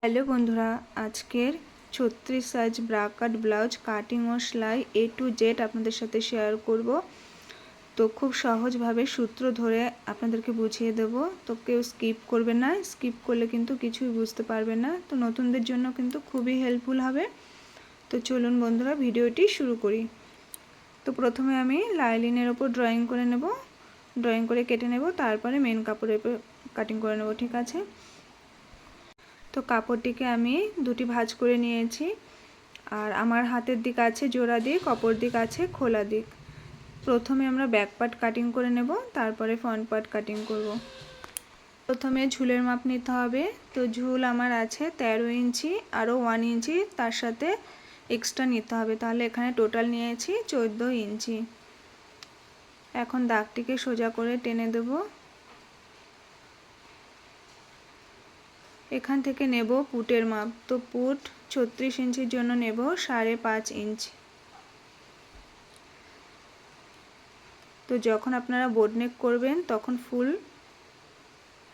Hello বন্ধুরা, আজকের 36 size bra cut blouse cutting ও সেলাই A to Z আপনাদের সাথে শেয়ার করব। তো খুব সহজভাবে সূত্র ধরে আপনাদেরকে বুঝিয়ে দেব। তো কেউ স্কিপ করবে না, স্কিপ করলে কিন্তু কিছুই বুঝতে পারবে না। তো নতুনদের জন্য কিন্তু খুবই হেল্পফুল হবে। তো চলুন বন্ধুরা ভিডিওটি শুরু করি। তো প্রথমে আমি লাইলিনের ওপর ড্রয়িং করে নেব, ড্রয়িং করে কেটে নেব, তারপরে মেন কাপড়ের উপর কাটিং করে নেব। ঠিক আছে, তো কাপড়টিকে আমি দুটি ভাঁজ করে নিয়েছি। আর আমার হাতের দিক আছে জোড়া দিক, অপর দিক আছে খোলা দিক। প্রথমে আমরা ব্যাক পার্ট কাটিং করে নেব, তারপরে ফ্রন্ট পার্ট কাটিং করব। প্রথমে ঝুলের মাপ নিতে হবে। তো ঝুল আমার আছে 13 ইঞ্চি, আরও 1 ইঞ্চি তার সাথে এক্সট্রা নিতে হবে, তাহলে এখানে টোটাল নিয়েছি 14 ইঞ্চি। এখন দাগটিকে সোজা করে টেনে দেব। এখান থেকে নেব পুটের মাপ। তো পুট 36 ইঞ্চির জন্য নেব 5.5 ইঞ্চি। তো যখন আপনারা বোট নেক করবেন তখন ফুল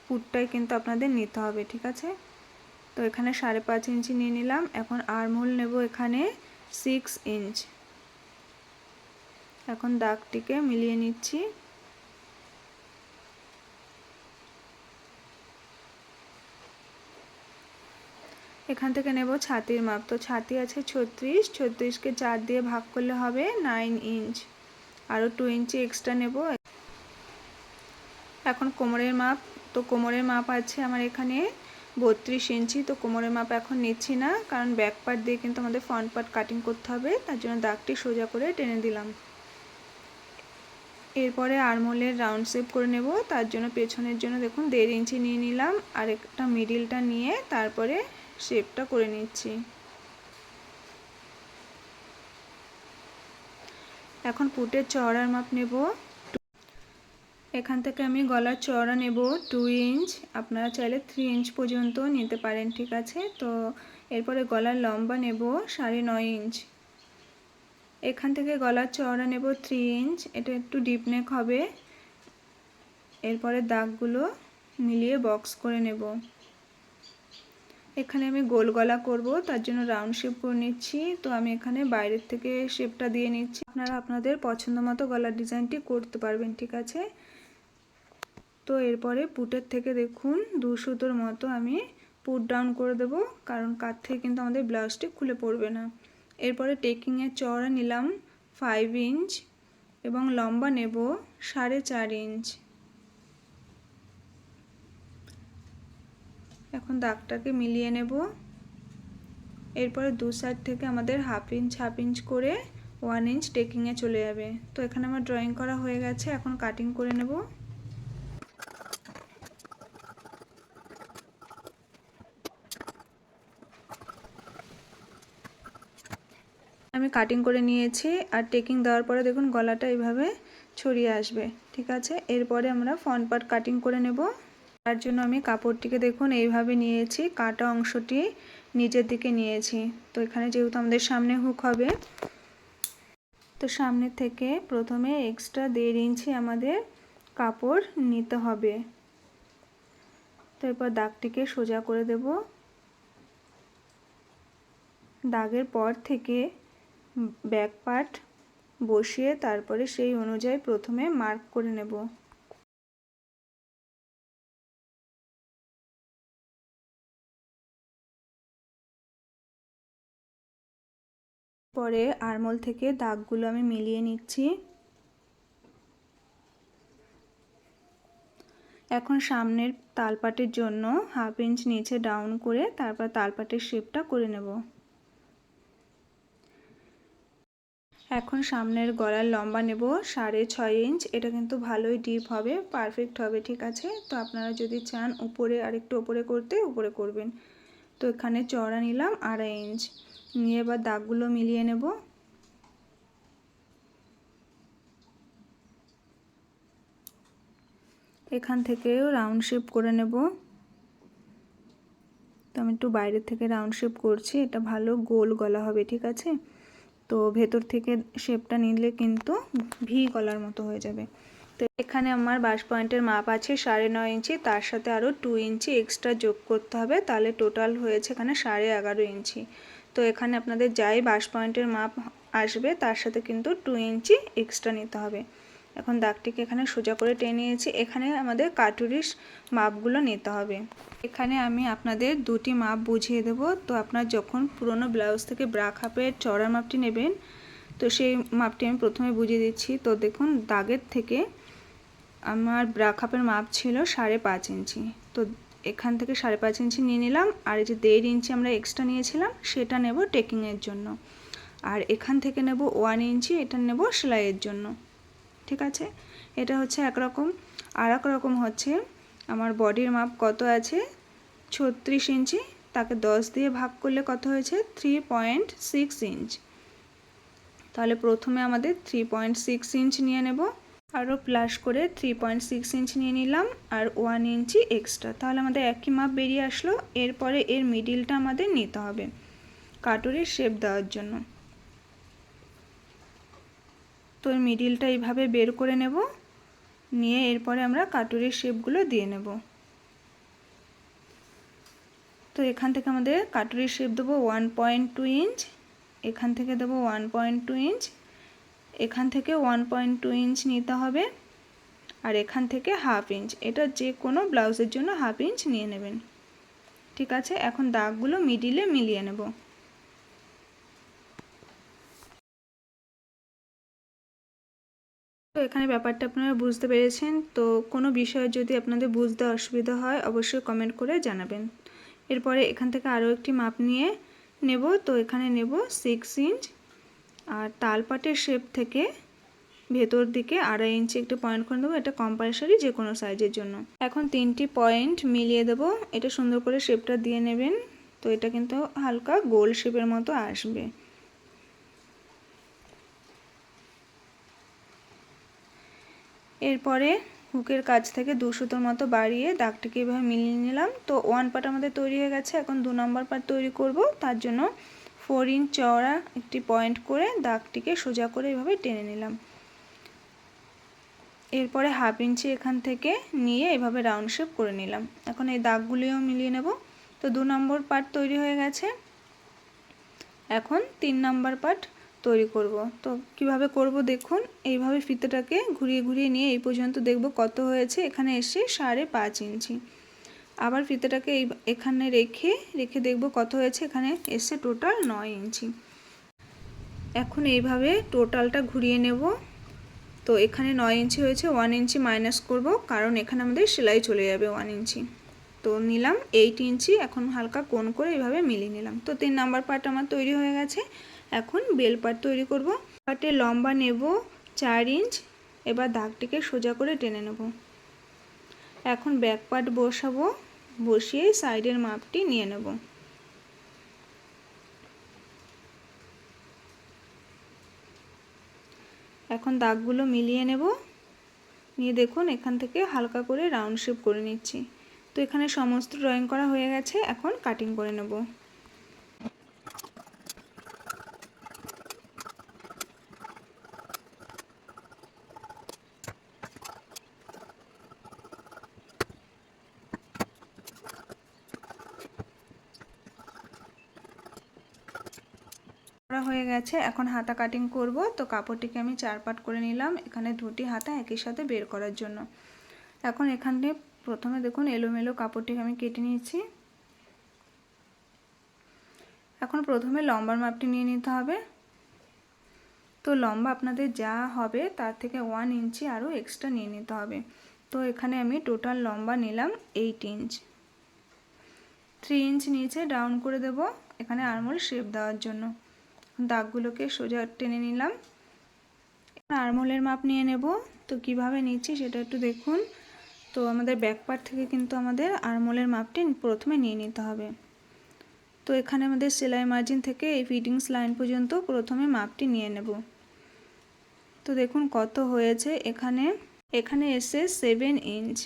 পুটটাই কিন্তু আপনাদের নিতে হবে। ঠিক আছে, তো এখানে 5.5 ইঞ্চি নিয়ে নিলাম। এখন আর্মহোল নেব এখানে 6 ইঞ্চ। এখন দাগটিকে মিলিয়ে নিচ্ছি। এখান থেকে নেব ছাতির মাপ। তো ছাতি আছে 36, 36কে 4 দিয়ে ভাগ করলে হবে 9 ইঞ্চ, আরও 2 ইঞ্চি এক্সট্রা নেব। এখন কোমরের মাপ। তো কোমরের মাপ আছে আমার এখানে 32 ইঞ্চি। তো কোমরের মাপ এখন নিচ্ছি না, কারণ ব্যাক পার্ট দিয়ে কিন্তু আমাদের ফ্রন্ট পার্ট কাটিং করতে হবে, তার জন্য দাগটি সোজা করে টেনে দিলাম। এরপরে আর্মহোলের রাউন্ড শেপ করে নেব। তার জন্য পেছনের জন্য দেখুন 1.5 ইঞ্চি নিয়ে নিলাম, আর একটা মিডিলটা নিয়ে তারপরে শেপটা করে নিচ্ছি। এখন পুটের চওড়ার মাপ নেব। এখান থেকে আমি গলার চওড়া নেব 2 ইঞ্চ, আপনারা চাইলে 3 ইঞ্চ পর্যন্ত নিতে পারেন। ঠিক আছে, তো এরপরে গলার লম্বা নেব 9.5 ইঞ্চ। এখান থেকে গলার চওড়া নেব 3 ইঞ্চ, এটা একটু ডিপ নেক হবে। এরপরে দাগগুলো মিলিয়ে বক্স করে নেব। এখানে আমি গোল গলা করব, তার জন্য রাউন্ড শেপ করে নিচ্ছি। তো আমি এখানে বাইরের থেকে শেপটা দিয়ে নিচ্ছি। আপনারা আপনাদের পছন্দ মতো গলার ডিজাইনটি করতে পারবেন। ঠিক আছে, তো এরপরে পুটের থেকে দেখুন 2 সুতোর মতো আমি পুট ডাউন করে দেব, কারণ কাট থেকে কিন্তু আমাদের ব্লাউজটি খুলে পড়বে না। এরপরে টেকিংয়ের চওড়া নিলাম 5 ইঞ্চ এবং লম্বা নেব 4.5 ইঞ্চ। এখন দাগটাকে মিলিয়ে নেব। এরপরে দু সাইড থেকে আমাদের হাফ ইঞ্চ করে 1 ইঞ্চ টেকিংয়ে চলে যাবে। তো এখানে আমার ড্রয়িং করা হয়ে গেছে, এখন কাটিং করে নেব। আমি কাটিং করে নিয়েছি, আর টেকিং দেওয়ার পরে দেখুন গলাটা এইভাবে ছড়িয়ে আসবে। ঠিক আছে, এরপরে আমরা ফ্রন্ট পার্ট কাটিং করে নেব। তার জন্য আমি কাপড়টিকে দেখুন এইভাবে নিয়েছি, কাটা অংশটি নিচের দিকে নিয়েছি। তো এখানে যেহেতু আমাদের সামনে হুক হবে, তো সামনে থেকে প্রথমে এক্সট্রা 1.5 ইঞ্চি আমাদের কাপড় নিতে হবে। তো এরপর দাগটিকে সোজা করে দেব। দাগের পর থেকে ব্যাক পার্ট বসিয়ে তারপরে সেই অনুযায়ী প্রথমে মার্ক করে নেব। পরে আরমোল থেকে দাগগুলো আমি মিলিয়ে নিচ্ছি। এখন সামনের তালপাটের জন্য হাফ ইঞ্চ নিচে ডাউন করে তারপর তালপাটের শেপটা করে নেব। এখন সামনের গলার লম্বা নেব 6.5 ইঞ্চ। এটা কিন্তু ভালোই ডিপ হবে, পারফেক্ট হবে। ঠিক আছে, তো আপনারা যদি চান উপরে আরেকটু উপরে করতে উপরে করবেন। তো এখানে চওড়া নিলাম 2.5 ইঞ্চ, নিয়ে এবার দাগগুলো মিলিয়ে নেব। এখান থেকেও রাউন্ড শেপ করে নেব। তো আমি একটু বাইরে থেকে রাউন্ড শেপ করছি, এটা ভালো গোল গলা হবে। ঠিক আছে, তো ভেতর থেকে শেপটা নিলে কিন্তু ভি গলার মতো হয়ে যাবে। তো এখানে আমার বাস পয়েন্টের মাপ আছে 9.5 ইঞ্চি, তার সাথে আরও 2 ইঞ্চি এক্সট্রা যোগ করতে হবে, তাহলে টোটাল হয়েছে এখানে 11.5 ইঞ্চি। তো এখানে আপনাদের যাই বাস পয়েন্টের মাপ আসবে তার সাথে কিন্তু 2 ইঞ্চি এক্সট্রা নিতে হবে। এখন দাগটিকে এখানে সোজা করে টেনে নিয়েছি। এখানে আমাদের কাটুরির মাপগুলো নিতে হবে। এখানে আমি আপনাদের দুটি মাপ বুঝিয়ে দেব। তো আপনার যখন পুরনো ব্লাউজ থেকে ব্রা খাপের চওড়া মাপটি নেবেন, তো সেই মাপটি আমি প্রথমে বুঝিয়ে দিচ্ছি। তো দেখুন, দাগের থেকে আমার ব্রা খাপের মাপ ছিল 5.5 ইঞ্চি। তো এখান থেকে 5.5 ইঞ্চি নিয়ে নিলাম, আর এই যে 1.5 ইঞ্চি আমরা এক্সট্রা নিয়েছিলাম সেটা নেব টেকিংয়ের জন্য, আর এখান থেকে নেব 1 ইঞ্চি, এটা নেব সেলাইয়ের জন্য। ঠিক আছে, এটা হচ্ছে একরকম। আর এক রকম হচ্ছে আমার বডির মাপ কত আছে 36 ইঞ্চি, তাকে 10 দিয়ে ভাগ করলে কত হয়েছে 3.6 ইঞ্চ। তাহলে প্রথমে আমাদের 3.6 ইঞ্চ নিয়ে নেব, আরও প্লাস করে 3.6 ইঞ্চ নিয়ে নিলাম, আর 1 ইঞ্চি এক্সট্রা, তাহলে আমাদের একই মাপ বেরিয়ে আসলো। এরপরে এর মিডিলটা আমাদের নিতে হবে কাটুরির শেপ দেওয়ার জন্য। তো এর মিডিলটা এইভাবে বের করে নেব, নিয়ে এরপরে আমরা কাটুরির শেপগুলো দিয়ে নেব। তো এখান থেকে আমাদের কাটুরির শেপ দেবো 1.2 ইঞ্চ, এখান থেকে দেবো 1.2 ইঞ্চ, এখান থেকে 1.2 ইঞ্চ নিতে হবে, আর এখান থেকে 1/2 ইঞ্চ। এটা যে কোনো ব্লাউজের জন্য 1/2 ইঞ্চ নিয়ে নেবেন। ঠিক আছে, এখন দাগগুলো মিডিলে মিলিয়ে নেব। তো এখানে ব্যাপারটা আপনারা বুঝতে পেরেছেন। তো কোনো বিষয়ে যদি আপনাদের বুঝতে অসুবিধা হয় অবশ্যই কমেন্ট করে জানাবেন। এরপরে এখান থেকে আরও একটি মাপ নিয়ে নেব। তো এখানে নেব 6 ইঞ্চ, আর তালপাটের শেপ থেকে ভেতর দিকে 2.5 ইঞ্চি একটা পয়েন্ট করে দেবো। এটা কম্পালসারি যে কোনো সাইজের জন্য। এখন 3টি পয়েন্ট মিলিয়ে দেব, এটা সুন্দর করে শেপটা দিয়ে নেবেন। তো এটা কিন্তু হালকা গোল শেপের মতো আসবে। এরপরে হুকের কাছ থেকে 2 সুতোর মতো বাড়িয়ে দাগটিকে এভাবে মিলিয়ে নিলাম। তো 1 পার্ট আমাদের তৈরি হয়ে গেছে। এখন 2 নম্বর পার্ট তৈরি করব। তার জন্য 4 ইঞ্চ চওড়া একটি পয়েন্ট করে দাগটিকে সোজা করে এভাবে টেনে নিলাম। এরপরে 1/2 ইঞ্চি এখান থেকে নিয়ে এভাবে রাউন্ড শেপ করে নিলাম। এখন এই দাগগুলিও মিলিয়ে নেব। তো 2 নম্বর পার্ট তৈরি হয়ে গেছে। এখন 3 নম্বর পার্ট তৈরি করব। তো কিভাবে করব দেখুন, এইভাবে ফিতেটাকে ঘুরিয়ে ঘুরিয়ে নিয়ে এই পর্যন্ত দেখব কত হয়েছে। এখানে এসে 5.5 ইঞ্চি। আবার ফিতেটাকে এখানে রেখে দেখব কত হয়েছে। এখানে এসে টোটাল 9 ইঞ্চি। এখন এইভাবে টোটালটা ঘুরিয়ে নেব। তো এখানে 9 ইঞ্চি হয়েছে, 1 ইঞ্চি মাইনাস করব, কারণ এখানে আমাদের সেলাই চলে যাবে 1 ইঞ্চি। তো নিলাম 8 ইঞ্চি। এখন হালকা কোণ করে এইভাবে মিলিয়ে নিলাম। তো 3 নাম্বার পার্ট আমার তৈরি হয়ে গেছে। এখন বেল পার্ট তৈরি করব। পার্টের লম্বা নেব 4 ইঞ্চ। এবার দাগটিকে সোজা করে টেনে নেব। এখন ব্যাক পার্ট বসাবো, বসিয়ে সাইডের মাপটি নিয়ে নেব। এখন দাগগুলো মিলিয়ে নেব, নিয়ে দেখুন এখান থেকে হালকা করে রাউন্ড শেপ করে নিচ্ছি। তো এখানে সমস্ত ড্রয়িং করা হয়ে গেছে। এখন কাটিং করে নেব। হয়ে গেছে। এখন হাতা কাটিং করব। তো কাপড়টিকে আমি 4 পার্ট করে নিলাম, এখানে দুটি হাতা একই সাথে বের করার জন্য। এখন এখানে প্রথমে দেখুন এলোমেলো কাপড়টিকে আমি কেটে নিয়েছি। এখন প্রথমে লম্বার মাপটি নিয়ে নিতে হবে। তো লম্বা আপনাদের যা হবে তার থেকে 1 ইঞ্চি আরও এক্সট্রা নিয়ে নিতে হবে। তো এখানে আমি টোটাল লম্বা নিলাম 8 ইঞ্চ। 3 ইঞ্চ নিচে ডাউন করে দেব এখানে আর্মহোল শেপ দেওয়ার জন্য। দাগগুলোকে সোজা টেনে নিলাম। আর্মহোলের মাপ নিয়ে নেব। তো কিভাবে নিচ্ছি সেটা একটু দেখুন। তো আমাদের ব্যাক পার্ট থেকে কিন্তু আমাদের আর্মহোলের মাপটি প্রথমে নিয়ে নিতে হবে। তো এখানে আমাদের সেলাই মার্জিন থেকে এই ফিটিংস লাইন পর্যন্ত প্রথমে মাপটি নিয়ে নেব। তো দেখুন কত হয়েছে। এখানে এসে 7 ইঞ্চ।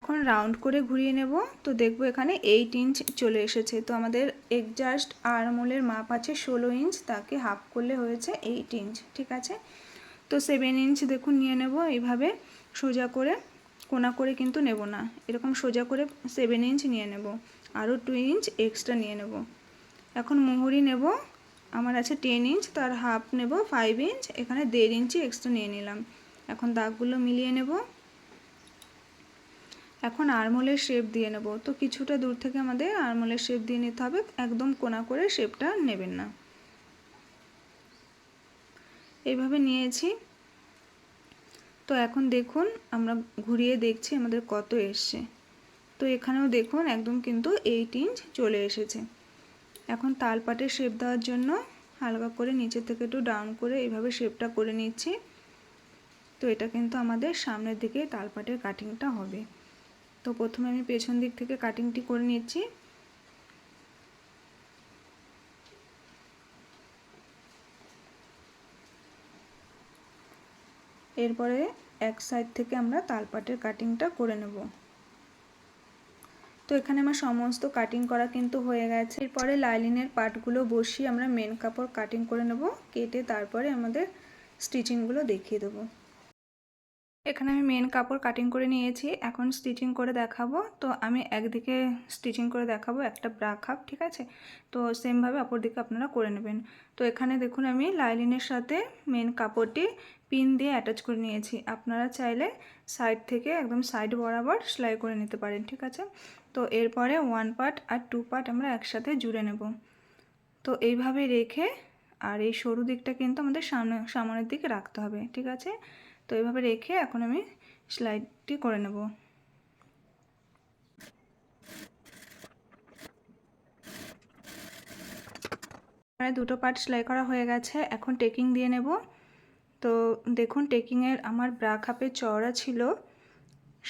এখন রাউন্ড করে ঘুরিয়ে নেব। তো দেখব এখানে 8 ইঞ্চ চলে এসেছে। তো আমাদের এক্সাক্ট আর্মহোলের মাপ আছে 16 ইঞ্চ, তাকে হাফ করলে হয়েছে 8 ইঞ্চ। ঠিক আছে, তো 7 ইঞ্চ দেখুন নিয়ে নেব এইভাবে। সোজা করে কোনা করে কিন্তু নেব না, এরকম সোজা করে 7 ইঞ্চ নিয়ে নেব, আরও 2 ইঞ্চ এক্সট্রা নিয়ে নেব। এখন মুহুরি নেব, আমার আছে 10 ইঞ্চ, তার হাফ নেব 5 ইঞ্চ, এখানে 1.5 ইঞ্চি এক্সট্রা নিয়ে নিলাম। এখন দাগগুলো মিলিয়ে নেব। এখন আরমোলের শেপ দিয়ে নেব। তো কিছুটা দূর থেকে আমাদের আরমোলের শেপ দিয়ে নিতে হবে, একদম কোনা করে শেপটা নেবেন না। এইভাবে নিয়েছি। তো এখন দেখুন আমরা ঘুরিয়ে দেখছি আমাদের কত এসছে। তো এখানেও দেখুন একদম কিন্তু 8 ইঞ্চ চলে এসেছে। এখন তালপাটের শেপ দেওয়ার জন্য হালকা করে নিচে থেকে একটু ডাউন করে এইভাবে শেপটা করে নিচ্ছি। তো এটা কিন্তু আমাদের সামনের দিকে তালপাটের কাটিংটা হবে। তো প্রথমে আমি পেছন দিক থেকে কাটিংটি করে নিচ্ছি। এরপরে এক সাইড থেকে আমরা তালপাটের কাটিংটা করে নেব। তো এখানে আমার সমস্ত কাটিং করা কিন্তু হয়ে গেছে। এরপরে লাইলিনের পার্টগুলো বসিয়ে আমরা মেন কাপড় কাটিং করে নেব, কেটে তারপরে আমাদের স্টিচিংগুলো দেখিয়ে দেবো। এখানে আমি মেন কাপড় কাটিং করে নিয়েছি, এখন স্টিচিং করে দেখাবো। তো আমি একদিকে স্টিচিং করে দেখাবো একটা ব্রা খাপ, ঠিক আছে? তো সেমভাবে অপর দিকে আপনারা করে নেবেন। তো এখানে দেখুন আমি লাইলিনের সাথে মেন কাপড়টি পিন দিয়ে অ্যাটাচ করে নিয়েছি। আপনারা চাইলে সাইড থেকে একদম সাইড বরাবর সেলাই করে নিতে পারেন, ঠিক আছে? তো এরপরে 1 পার্ট আর 2 পার্ট আমরা একসাথে জুড়ে নেব। তো এইভাবে রেখে, আর এই সরু দিকটা কিন্তু আমাদের সামনের দিকে রাখতে হবে, ঠিক আছে? তো এইভাবে রেখে এখন আমি সেলাইটি করে নেব। প্রায় 2টো পার্ট সেলাই করা হয়ে গেছে, এখন টেকিং দিয়ে নেব। তো দেখুন টেকিংয়ের আমার ব্রা খাপের চওড়া ছিল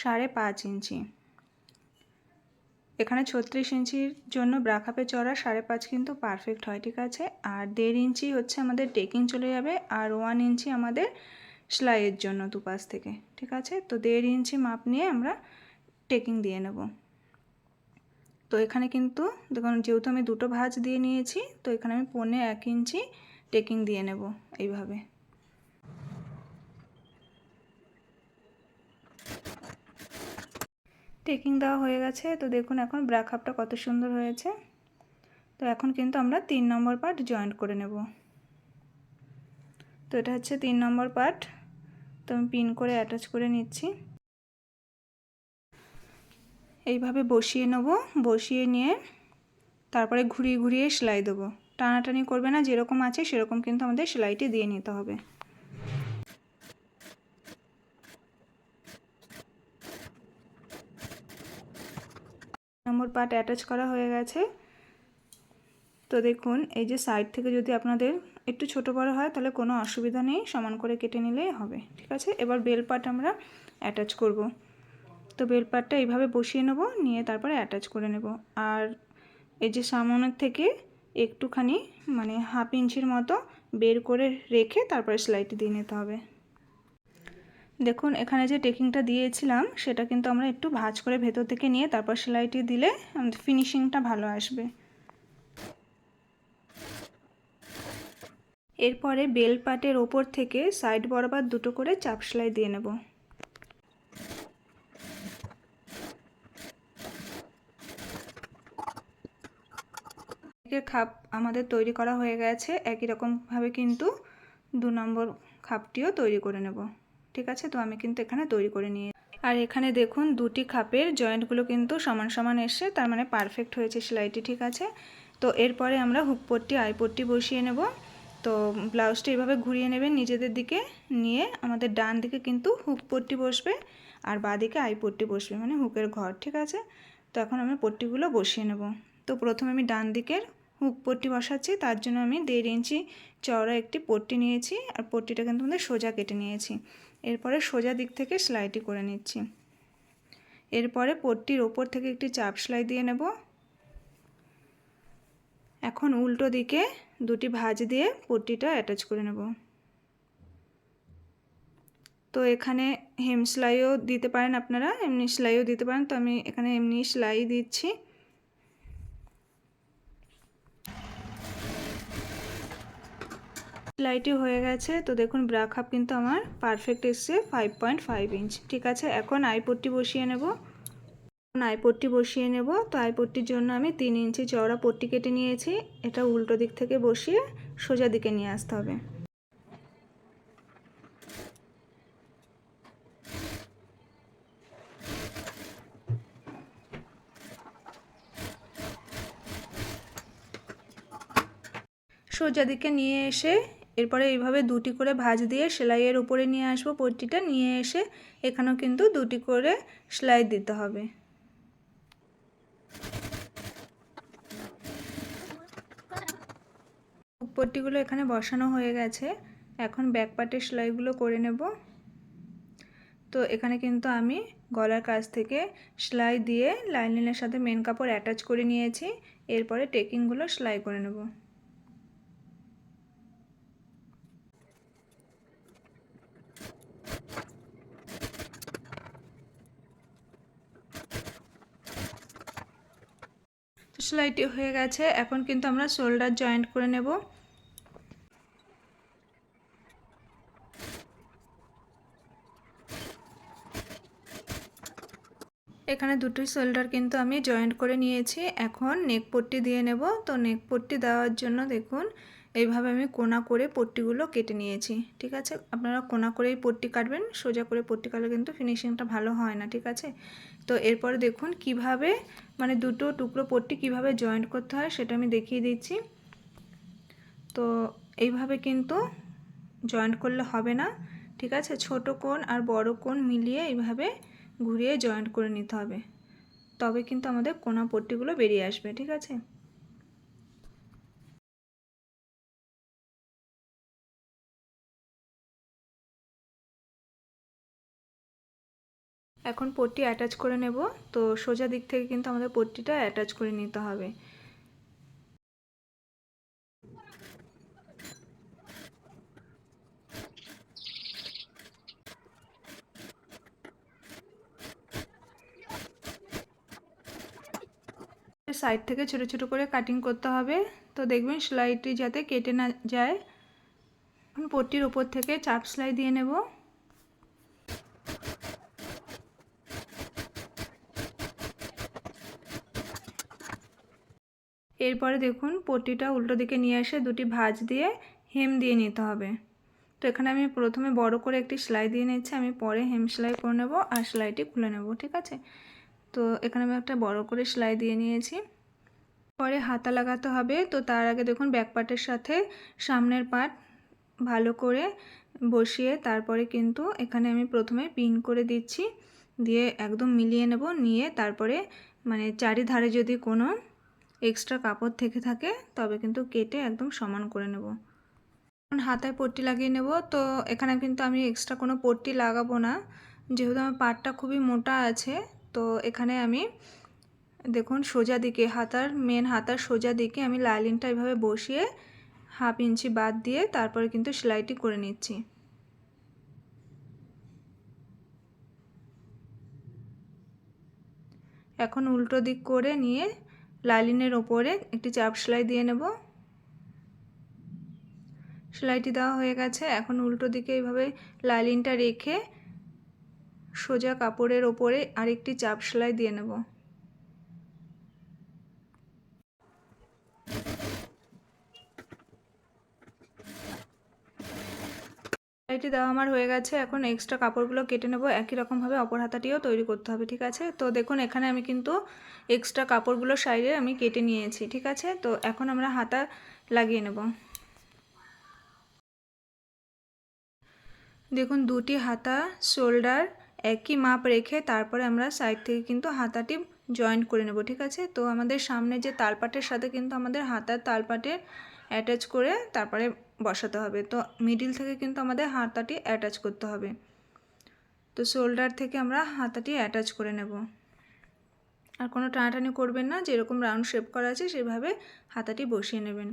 5.5 ইঞ্চি। এখানে 36 ইঞ্চির জন্য ব্রা খাপের চওড়া 5.5 কিন্তু পারফেক্ট হয়, ঠিক আছে? আর 1.5 ইঞ্চি হচ্ছে আমাদের টেকিং চলে যাবে, আর 1 ইঞ্চি আমাদের সেলাইয়ের জন্য দুপাশ থেকে, ঠিক আছে? তো 1.5 ইঞ্চি মাপ নিয়ে আমরা টেকিং দিয়ে নেব। তো এখানে কিন্তু দেখুন যেহেতু আমি 2টো ভাঁজ দিয়ে নিয়েছি, তো এখানে আমি 1.25 ইঞ্চি টেকিং দিয়ে নেব এইভাবে। টেকিং দেওয়া হয়ে গেছে। তো দেখুন এখন ব্রা খাপটা কত সুন্দর হয়েছে। তো এখন কিন্তু আমরা 3 নম্বর পার্ট জয়েন্ট করে নেব। তো এটা হচ্ছে 3 নম্বর পার্ট। তো আমি পিন করে অ্যাটাচ করে নিচ্ছি। এইভাবে বসিয়ে নেব, বসিয়ে নিয়ে তারপরে ঘুরিয়ে ঘুরিয়ে সেলাই দেবো। টানাটানি করবে না, যেরকম আছে সেরকম কিন্তু আমাদের সেলাইটি দিয়ে নিতে হবে। নম্বর পার্ট অ্যাটাচ করা হয়ে গেছে। তো দেখুন এই যে সাইড থেকে যদি আপনাদের একটু ছোট বড় হয় তাহলে কোনো অসুবিধা নেই, সমান করে কেটে নিলেই হবে, ঠিক আছে? এবার বেল পার্ট আমরা অ্যাটাচ করব। তো বেল পার্টটা এইভাবে বসিয়ে নেব, নিয়ে তারপরে অ্যাটাচ করে নেব। আর এই যে সামনের থেকে একটুখানি মানে 1/2 ইঞ্চির মতো বের করে রেখে তারপরে সেলাইটি দিয়ে নিতে হবে। দেখুন এখানে যে টেকিংটা দিয়েছিলাম সেটা কিন্তু আমরা একটু ভাঁজ করে ভেতর থেকে নিয়ে তারপর সেলাইটি দিলে আমাদের ফিনিশিংটা ভালো আসবে। এরপরে বেল পার্টের ওপর থেকে সাইড বরাবর 2টো করে চাপ সেলাই দিয়ে নেব। খাপ আমাদের তৈরি করা হয়ে গেছে, একই রকমভাবে কিন্তু 2 নম্বর খাপটিও তৈরি করে নেব, ঠিক আছে? তো আমি কিন্তু এখানে তৈরি করে নিয়ে, আর এখানে দেখুন 2টি খাপের জয়েন্টগুলো কিন্তু সমান সমান এসছে, তার মানে পারফেক্ট হয়েছে সেলাইটি, ঠিক আছে? তো এরপরে আমরা হুক পট্টি আই পট্টি বসিয়ে নেব। তো ব্লাউজটা এইভাবে ঘুরিয়ে নেবেন নিজেদের দিকে, নিয়ে আমাদের ডান দিকে কিন্তু হুক পট্টি বসবে আর বাঁ দিকে আই পট্টি বসবে, মানে হুকের ঘর, ঠিক আছে? তো এখন আমি পট্টিগুলো বসিয়ে নেব। তো প্রথমে আমি ডান দিকের হুক পট্টি বসাচ্ছি, তার জন্য আমি 1.5 ইঞ্চি চওড়া একটি পট্টি নিয়েছি, আর পট্টিটা কিন্তু আমাদের সোজা কেটে নিয়েছি। এরপরে সোজা দিক থেকে সেলাইটি করে নিচ্ছি। এরপরে পট্টির ওপর থেকে একটি চাপ সেলাই দিয়ে নেব। এখন উল্টো দিকে 2টি ভাঁজ দিয়ে পট্টিটা অ্যাটাচ করে নেব। তো এখানে হেম সেলাইও দিতে পারেন আপনারা, এমনি সেলাইও দিতে পারেন। তো আমি এখানে এমনি সেলাই দিচ্ছি। সেলাইটি হয়ে গেছে। তো দেখুন ব্রা খাপ কিন্তু আমার পারফেক্ট এসছে 5.5 ইঞ্চ। ঠিক আছে, এখন আইপট্টি বসিয়ে নেব। আইপট্টি বসিয়ে নেব। তো আইপট্টির জন্য আমি 3 ইঞ্চি চওড়া পট্টি কেটে নিয়েছি। এটা উল্টো দিক থেকে বসিয়ে সোজা দিকে নিয়ে আসতে হবে। সোজা দিকে নিয়ে এসে এরপরে এইভাবে দুটি করে ভাঁজ দিয়ে সেলাইয়ের উপরে নিয়ে আসবো। পট্টিটা নিয়ে এসে এখানেও কিন্তু দুটি করে সেলাই দিতে হবে। পট্টিগুলো এখানে বসানো হয়ে গেছে। এখন ব্যাক পার্টের সেলাইগুলো করে নেব। তো এখানে কিন্তু আমি গলার কাছ থেকে সেলাই দিয়ে লাইনিংয়ের সাথে মেন কাপড় অ্যাটাচ করে নিয়েছি। এরপরে টেকিংগুলো সেলাই করে নেব। তো সেলাইটি হয়ে গেছে। এখন কিন্তু আমরা শোল্ডার জয়েন্ট করে নেব। এখানে দুটি শোল্ডার কিন্তু আমি জয়েন্ট করে নিয়েছি। এখন নেক পট্টি দিয়ে নেব। তো নেক পট্টি দেওয়ার জন্য দেখুন এইভাবে আমি কোনা করে পট্টিগুলো কেটে নিয়েছি। ঠিক আছে, আপনারা কোনা করেই পট্টি কাটবেন, সোজা করে পট্টি কাটলে কিন্তু ফিনিশিংটা ভালো হয় না। ঠিক আছে, তো এরপরে দেখুন কিভাবে মানে দুটো টুকরো পট্টি কিভাবে জয়েন্ট করতে হয় সেটা আমি দেখিয়ে দিচ্ছি। তো এইভাবে কিন্তু জয়েন্ট করলে হবে না। ঠিক আছে, ছোট কোণ আর বড় কোণ মিলিয়ে এইভাবে ঘুরিয়ে জয়েন্ট করে নিতে হবে, তবে কিন্তু আমাদের কোনা পট্টিগুলো বেরিয়ে আসবে। ঠিক আছে, এখন পট্টি অ্যাটাচ করে নেব। তো সোজা দিক থেকে কিন্তু আমাদের পট্টিটা অ্যাটাচ করে নিতে হবে। সাইড থেকে ছোট ছোট করে কাটিং করতে হবে। তো দেখবেন সেলাইটি যাতে কেটে না যায়। এখন পট্টির উপর থেকে চাপ সেলাই দিয়ে নেব। এরপরে দেখুন পট্টিটা উল্টো দিকে নিয়ে এসে দুটি ভাঁজ দিয়ে হেম দিয়ে নিতে হবে। তো এখানে আমি প্রথমে বড় করে একটি সেলাই দিয়ে নিচ্ছি, আমি পরে হেম সেলাই করে নেব আর সেলাইটি খুলে নেব। ঠিক আছে, তো এখানে আমি একটা বড় করে সেলাই দিয়ে নিয়েছি। পরে হাতা লাগাতে হবে। তো তার আগে দেখুন ব্যাক পার্টের সাথে সামনের পার্ট ভালো করে বসিয়ে তারপরে কিন্তু এখানে আমি প্রথমে পিন করে দিচ্ছি, দিয়ে একদম মিলিয়ে নেব। নিয়ে তারপরে মানে চারিধারে যদি কোনো এক্সট্রা কাপড় থেকে থাকে তবে কিন্তু কেটে একদম সমান করে নেব। এখন হাতায় পট্টি লাগিয়ে নেব। তো এখানে কিন্তু আমি এক্সট্রা কোনো পট্টি লাগাবো না, যেহেতু আমার পাটটা খুবই মোটা আছে। তো এখানে আমি দেখুন সোজা দিকে মেন হাতার সোজা দিকে আমি লাইনিংটা এভাবে বসিয়ে 1/2 ইঞ্চি বাদ দিয়ে তারপরে কিন্তু সেলাইটি করে নিচ্ছি। এখন উল্টো দিক করে নিয়ে লাইনিংয়ের ওপরে একটি চাপ সেলাই দিয়ে নেব। সেলাইটি দেওয়া হয়ে গেছে। এখন উল্টো দিকে এইভাবে লাইনিংটা রেখে সোজা কাপড়ের ওপরে আরেকটি চাপ সেলাই দিয়ে নেব। সেলাইটি দেওয়া আমার হয়ে গেছে। এখন এক্সট্রা কাপড়গুলো কেটে নেব। একই রকমভাবে অপর হাতাটিও তৈরি করতে হবে। ঠিক আছে, তো দেখুন এখানে আমি কিন্তু এক্সট্রা কাপড়গুলো সাইডে আমি কেটে নিয়েছি। ঠিক আছে, তো এখন আমরা হাতা লাগিয়ে নেব। দেখুন দুটি হাতা শোল্ডার একই মাপ রেখে তারপরে আমরা সাইড থেকে কিন্তু হাতাটি জয়েন্ট করে নেব। ঠিক আছে, তো আমাদের সামনে যে তালপাটের সাথে কিন্তু আমাদের হাতার তালপাটের অ্যাটাচ করে তারপরে বসাতে হবে। তো মিডিল থেকে কিন্তু আমাদের হাতাটি অ্যাটাচ করতে হবে। তো শোল্ডার থেকে আমরা হাতাটি অ্যাটাচ করে নেব। আর কোনো টানাটানি করবেন না, যেরকম রাউন্ড শেপ করা আছে সেভাবে হাতাটি বসিয়ে নেবেন।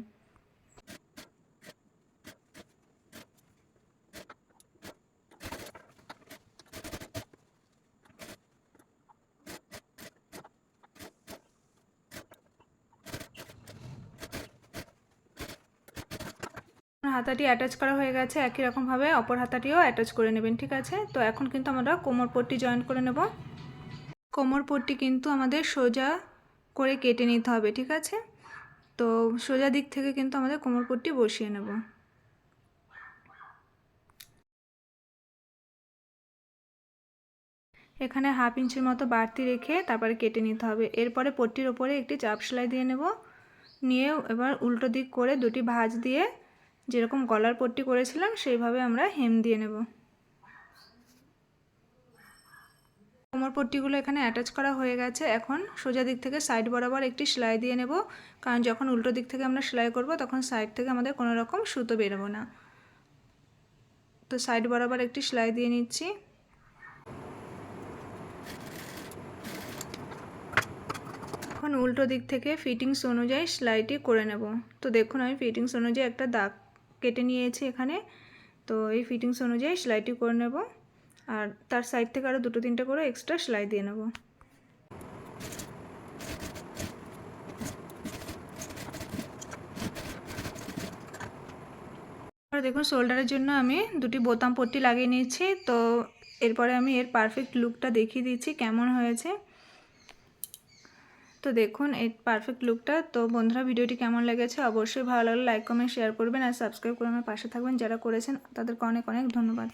হাতাটি অ্যাটাচ করা হয়ে গেছে, একই রকমভাবে অপর হাতাটিও অ্যাটাচ করে নেবেন। ঠিক আছে, তো এখন কিন্তু আমরা কোমর পট্টি জয়েন করে নেব। কোমর পট্টি কিন্তু আমাদের সোজা করে কেটে নিতে হবে। ঠিক আছে, তো সোজা দিক থেকে কিন্তু আমাদের কোমর পট্টি বসিয়ে নেব। এখানে 1/2 ইঞ্চির মতো বাড়তি রেখে তারপরে কেটে নিতে হবে। এরপরে পট্টির ওপরে একটি চাপ সেলাই দিয়ে নেব, নিয়ে এবার উল্টো দিক করে দুটি ভাঁজ দিয়ে যেরকম গলার পট্টি করেছিলাম সেইভাবে আমরা হেম দিয়ে নেব। কোমর পট্টিগুলো এখানে অ্যাটাচ করা হয়ে গেছে। এখন সোজা দিক থেকে সাইড বরাবর একটি সেলাই দিয়ে নেব, কারণ যখন উল্টো দিক থেকে আমরা সেলাই করব তখন সাইড থেকে আমাদের কোনো রকম সুতো বেরোবে না। তো সাইড বরাবর একটি সেলাই দিয়ে নিচ্ছি। এখন উল্টো দিক থেকে ফিটিংস অনুযায়ী সেলাইটি করে নেব। তো দেখুন আমি ফিটিংস অনুযায়ী একটা দাগ কেটে নিয়েছি এখানে। তো এই ফিটিংস অনুযায়ী সেলাইটি করে নেব, আর তার সাইড থেকে আরও 2-3টে করে এক্সট্রা সেলাই দিয়ে নেব। দেখুন শোল্ডারের জন্য আমি দুটি বোতাম পট্টি লাগিয়ে নিয়েছি। তো এরপরে আমি এর পারফেক্ট লুকটা দেখিয়ে দিচ্ছি কেমন হয়েছে। তো দেখুন এই পারফেক্ট লুকটা। তো বন্ধুরা, ভিডিওটি কেমন লেগেছে অবশ্যই ভালো লাগলে লাইক কমেন্ট শেয়ার করবেন, আর সাবস্ক্রাইব করে আমার পাশে থাকবেন। যারা করেছেন তাদেরকে অনেক অনেক ধন্যবাদ।